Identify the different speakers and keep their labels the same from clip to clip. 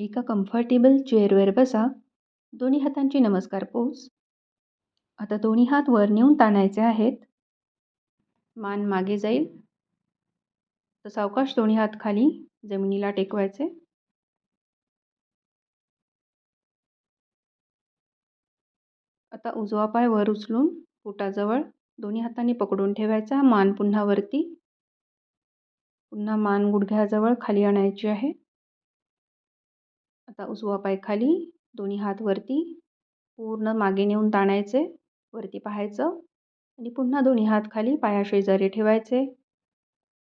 Speaker 1: एका कम्फर्टेबल चेअरवर बसा. दोन्ही हातांची नमस्कार पोज. आता दोन्ही हात वर नेऊन ताणायचे आहेत. मान मागे जाईल. तर सावकाश दोन्ही हात खाली जमिनीला टेकवायचे. आता उजवा पाय वर उचलून पोटाजवळ दोन्ही हातांनी पकडून ठेवायचा. मान पुन्हा वरती. पुन्हा मान गुडघ्याजवळ खाली आणायची आहे. आता उजवा पाय खाली, दोन्ही हात वरती, पूर्ण मागे नेऊन ताणायचे. वरती पाहायचं आणि पुन्हा दोन्ही हात खाली पायाशेजारी ठेवायचे.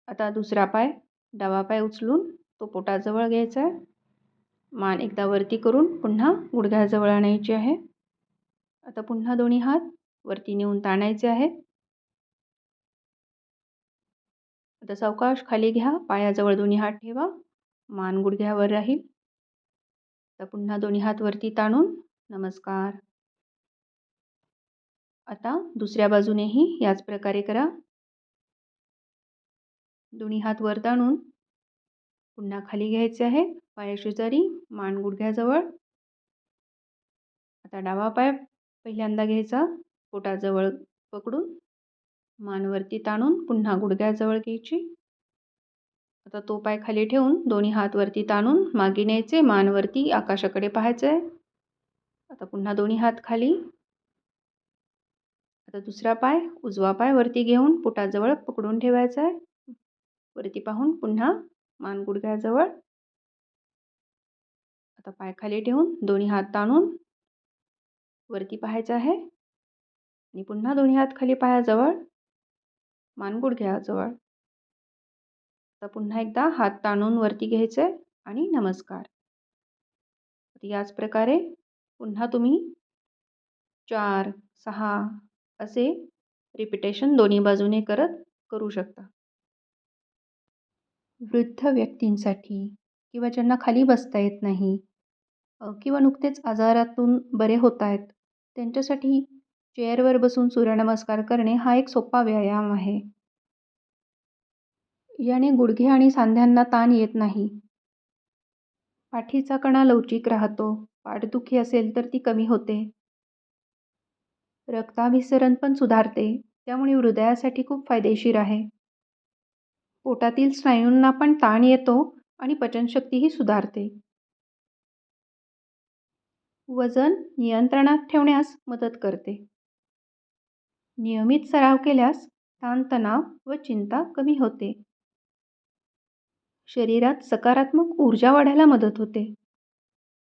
Speaker 1: आता दुसरा पाय, डावा पाय उचलून तो पोटाजवळ घ्यायचा आहे. मान एकदा वरती करून पुन्हा गुडघ्याजवळ आणायची आहे. आता पुन्हा दोन्ही हात वरती नेऊन ताणायचे आहेत. आता सावकाश खाली घ्या. पायाजवळ दोन्ही हात ठेवा. मान गुडघ्यावर राहील. आता पुन्हा दोन्ही हात वरती ताणून नमस्कार. आता दुसऱ्या बाजूनेही याच प्रकारे करा. दोन्ही हात वर ताणून पुन्हा खाली घ्यायचे आहेत. पायाशेजारी, मान गुडघ्याजवळ. आता डावा पाय पहिल्यांदा घ्यायचा, पोटाजवळ पकडून मान वरती ताणून पुन्हा गुडघ्याजवळ घ्यायची. आता तो पाय खाली ठेवून दोन्ही हात वरती ताणून मागे न्यायचे. मान वरती आकाशाकडे पाहायचं आहे. आता पुन्हा दोन्ही हात खाली. आता दुसरा पाय, उजवा पाय वरती घेऊन पोटाजवळ पकडून ठेवायचा आहे. वरती पाहून पुन्हा मान गुडघ्याजवळ. आता पाय खाली ठेवून दोन्ही हात ताणून वरती पाहायचं आहे आणि पुन्हा दोन्ही हात खाली पायाजवळ, मान गुडघ्याजवळ. आता पुन्हा एकदा हात ताणून वरती घ्यायचे आणि नमस्कार. याच प्रकारे पुन्हा तुम्ही 4, 6 असे रिपिटेशन दोन्ही बाजूने करू शकता. वृद्ध व्यक्तींसाठी किंवा ज्यांना खाली बसता येत नाही किंवा नुकतेच आजारातून बरे होत आहेत, त्यांच्यासाठी चेअरवर बसून सूर्यनमस्कार करणे हा एक सोपा व्यायाम आहे. याने गुडघे आणि सांध्यांना ताण येत नाही. पाठीचा कणा लवचिक राहतो. पाठदुखी असेल तर ती कमी होते. रक्ताभिसरण पण सुधारते. त्यामुळे हृदयासाठी खूप फायदेशीर आहे. पोटातील स्नायूंना पण ताण येतो आणि पचनशक्तीही सुधारते. वजन नियंत्रणात ठेवण्यास मदत करते. नियमित सराव केल्यास ताणतणाव व चिंता कमी होते. शरीरात सकारात्मक ऊर्जा वाढायला मदत होते.